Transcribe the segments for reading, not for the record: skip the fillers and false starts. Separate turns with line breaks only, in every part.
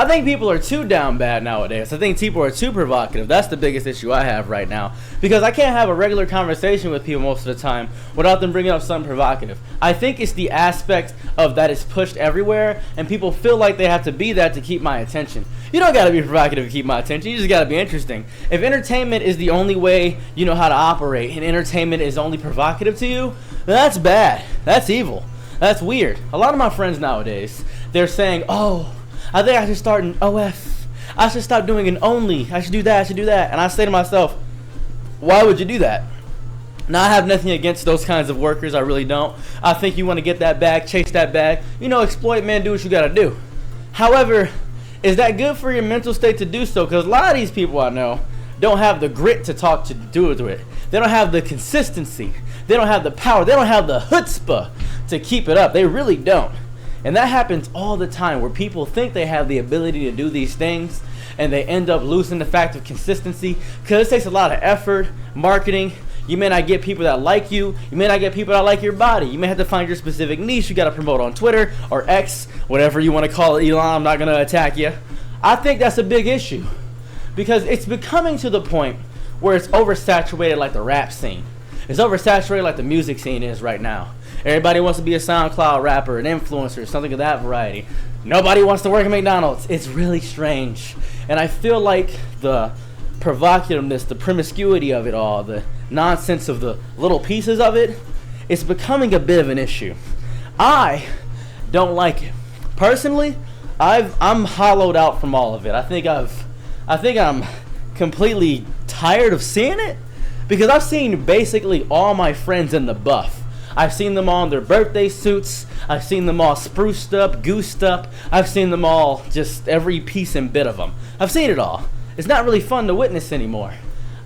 think people are too down bad nowadays. I think people are too provocative. That's the biggest issue I have right now. Because I can't have a regular conversation with people most of the time without them bringing up something provocative. I think it's the aspect of that is pushed everywhere, and people feel like they have to be that to keep my attention. You don't got to be provocative to keep my attention. You just got to be interesting. If entertainment is the only way you know how to operate, and entertainment is only provocative to you, then that's bad. That's evil. That's weird. A lot of my friends nowadays, they're saying, oh, I think I should start an OF. I should stop doing an only. I should do that. I should do that. And I say to myself, why would you do that? Now, I have nothing against those kinds of workers. I really don't. I think you want to get that bag, chase that bag. You know, exploit, man, do what you got to do. However, is that good for your mental state to do so? Because a lot of these people I know don't have the grit to do it. They don't have the consistency. They don't have the power. They don't have the chutzpah to keep it up. They really don't. And that happens all the time, where people think they have the ability to do these things and they end up losing the fact of consistency, because it takes a lot of effort, marketing. You may not get people that like you. You may not get people that like your body. You may have to find your specific niche. You got to promote on Twitter or X, whatever you want to call it. Elon, I'm not going to attack you. I think that's a big issue, because it's becoming to the point where it's oversaturated like the rap scene. It's oversaturated like the music scene is right now. Everybody wants to be a SoundCloud rapper, an influencer, something of that variety. Nobody wants to work at McDonald's. It's really strange. And I feel like the provocativeness, the promiscuity of it all, the nonsense of the little pieces of it, it's becoming a bit of an issue. I don't like it. Personally, I'm hollowed out from all of it. I think I'm completely tired of seeing it, because I've seen basically all my friends in the buff. I've seen them all in their birthday suits. I've seen them all spruced up, goosed up. I've seen them all, just every piece and bit of them. I've seen it all. It's not really fun to witness anymore.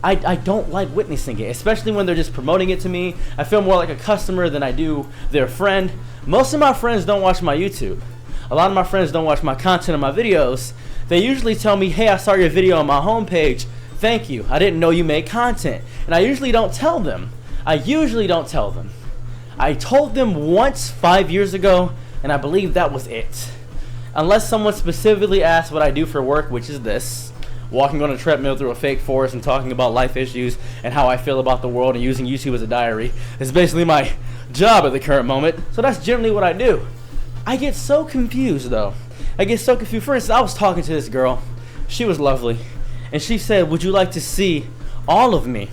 I don't like witnessing it, especially when they're just promoting it to me. I feel more like a customer than I do their friend. Most of my friends don't watch my YouTube. A lot of my friends don't watch my content and my videos. They usually tell me, hey, I saw your video on my homepage. Thank you. I didn't know you made content. And I usually don't tell them. I told them once 5 years ago, and I believe that was it. Unless someone specifically asks what I do for work, which is this: walking on a treadmill through a fake forest and talking about life issues and how I feel about the world and using YouTube as a diary. It's basically my job at the current moment. So that's generally what I do. I get so confused, though. For instance, I was talking to this girl. She was lovely. And she said, would you like to see all of me?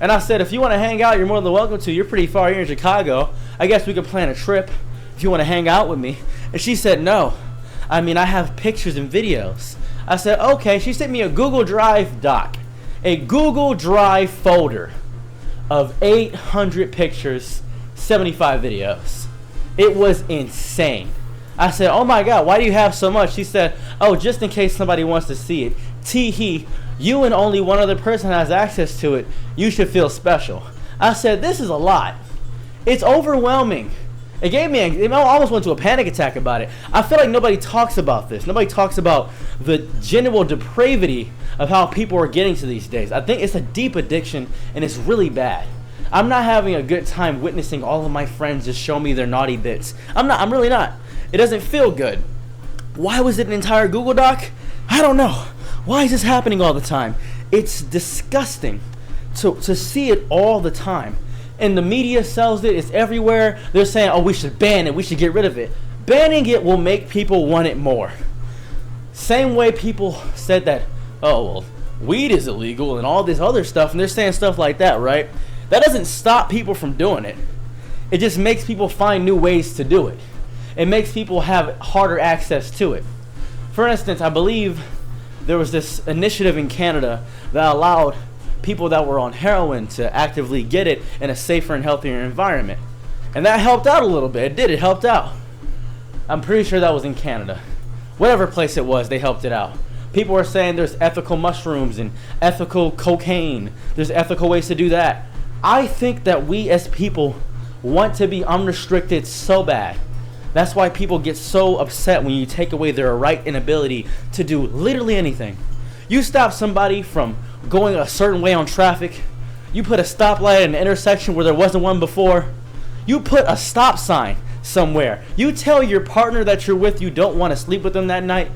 And I said, if you want to hang out, you're more than welcome to. You're pretty far here in Chicago. I guess we could plan a trip if you want to hang out with me. And she said, no. I mean, I have pictures and videos. I said, okay. She sent me a Google Drive doc, a Google Drive folder of 800 pictures, 75 videos. It was insane. I said, oh my God, why do you have so much? She said, oh, just in case somebody wants to see it. Tee-hee, you and only one other person has access to it. You should feel special. I said, this is a lot. It's overwhelming. It almost went to a panic attack about it. I feel like nobody talks about this. Nobody talks about the general depravity of how people are getting to these days. I think it's a deep addiction, and it's really bad. I'm not having a good time witnessing all of my friends just show me their naughty bits. I'm really not. It doesn't feel good. Why was it an entire Google Doc? I don't know. Why is this happening all the time? It's disgusting to see it all the time. And the media sells it. It's everywhere. They're saying, oh, we should ban it. We should get rid of it. Banning it will make people want it more. Same way people said that, oh, well, weed is illegal and all this other stuff. And they're saying stuff like that, right? That doesn't stop people from doing it. It just makes people find new ways to do it. It makes people have harder access to it. For instance, I believe there was this initiative in Canada that allowed people that were on heroin to actively get it in a safer and healthier environment. And that helped out a little bit. It helped out. I'm pretty sure that was in Canada. Whatever place it was, they helped it out. People were saying there's ethical mushrooms and ethical cocaine. There's ethical ways to do that. I think that we as people want to be unrestricted so bad. That's why people get so upset when you take away their right and ability to do literally anything. You stop somebody from going a certain way on traffic. You put a stoplight at an intersection where there wasn't one before. You put a stop sign somewhere. You tell your partner that you're with you don't want to sleep with them that night.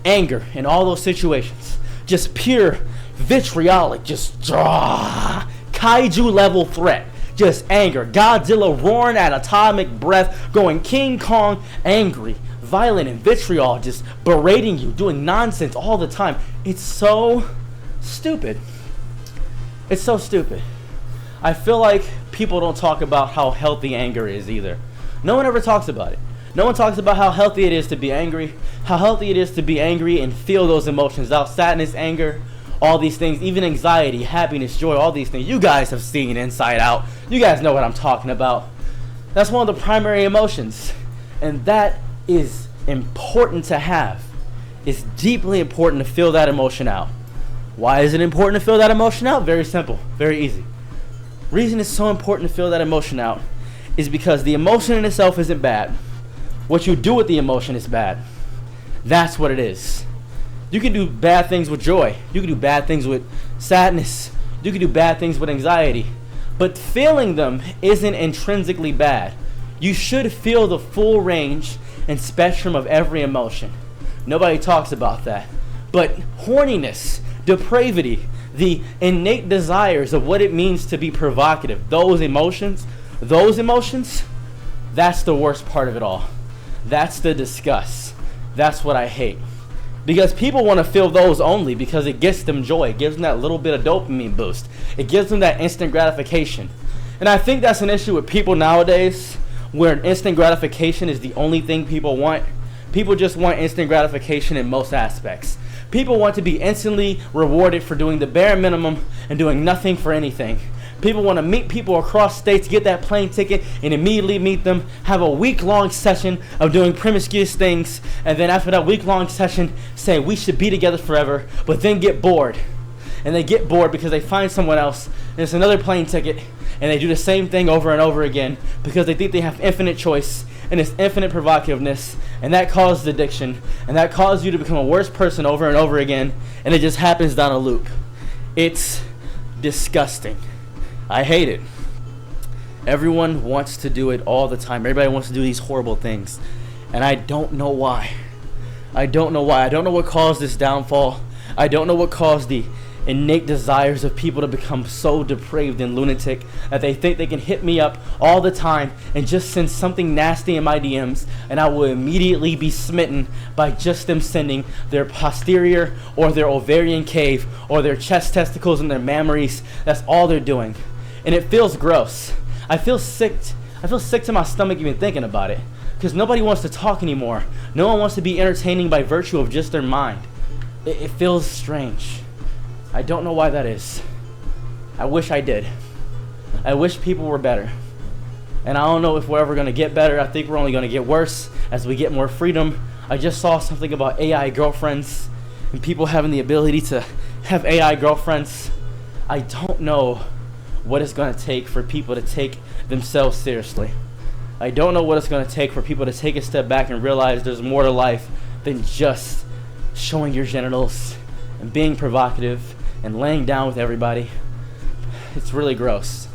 anger in all those situations. Just pure vitriolic, just kaiju level threat. Just anger. Godzilla roaring at atomic breath, going King Kong, angry, violent, and vitriol, just berating you, doing nonsense all the time. It's so stupid. It's so stupid. I feel like people don't talk about how healthy anger is either. No one ever talks about it. No one talks about how healthy it is to be angry, how healthy it is to be angry and feel those emotions out. Sadness, anger, all these things, even anxiety, happiness, joy, all these things. You guys have seen Inside Out. You guys know what I'm talking about. That's one of the primary emotions. And that is important to have. It's deeply important to feel that emotion out. Why is it important to feel that emotion out? Very simple, very easy. Reason it's so important to feel that emotion out is because the emotion in itself isn't bad. What you do with the emotion is bad. That's what it is. You can do bad things with joy. You can do bad things with sadness. You can do bad things with anxiety. But feeling them isn't intrinsically bad. You should feel the full range and spectrum of every emotion. Nobody talks about that. But horniness, depravity, the innate desires of what it means to be provocative, those emotions, that's the worst part of it all. That's the disgust. That's what I hate. Because people want to feel those only because it gets them joy. It gives them that little bit of dopamine boost. It gives them that instant gratification. And I think that's an issue with people nowadays, where instant gratification is the only thing people want. People just want instant gratification in most aspects. People want to be instantly rewarded for doing the bare minimum and doing nothing for anything. People want to meet people across states, get that plane ticket, and immediately meet them, have a week-long session of doing promiscuous things, and then after that week-long session, say, we should be together forever, but then get bored. And they get bored because they find someone else, and it's another plane ticket, and they do the same thing over and over again because they think they have infinite choice, and it's infinite provocativeness, and that causes addiction, and that causes you to become a worse person over and over again, and it just happens down a loop. It's disgusting. I hate it. Everyone wants to do it all the time. Everybody wants to do these horrible things. And I don't know why. I don't know why. I don't know what caused this downfall. I don't know what caused the innate desires of people to become so depraved and lunatic that they think they can hit me up all the time and just send something nasty in my DMs, and I will immediately be smitten by just them sending their posterior or their ovarian cave or their chest testicles and their mammaries. That's all they're doing. And it feels gross. I feel sick to my stomach even thinking about it, because nobody wants to talk anymore. No one wants to be entertaining by virtue of just their mind. It feels strange. I don't know why that is. I wish I did. I wish people were better. And I don't know if we're ever going to get better. I think we're only going to get worse as we get more freedom. I just saw something about AI girlfriends and people having the ability to have AI girlfriends. I don't know what it's going to take for people to take themselves seriously. I don't know what it's going to take for people to take a step back and realize there's more to life than just showing your genitals and being provocative and laying down with everybody. It's really gross.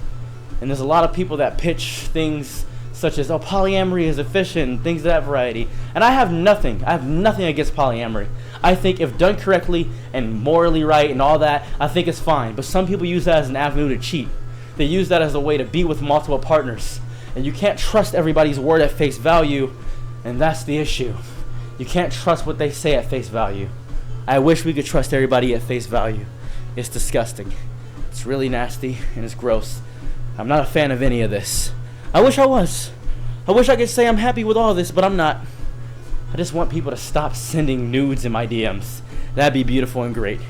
And there's a lot of people that pitch things such as, oh, polyamory is efficient and things of that variety. And I have nothing against polyamory. I think if done correctly and morally right and all that, I think it's fine. But some people use that as an avenue to cheat. They use that as a way to be with multiple partners. And you can't trust everybody's word at face value, and that's the issue. You can't trust what they say at face value. I wish we could trust everybody at face value. It's disgusting. It's really nasty, and it's gross. I'm not a fan of any of this. I wish I was. I wish I could say I'm happy with all of this, but I'm not. I just want people to stop sending nudes in my DMs. That'd be beautiful and great.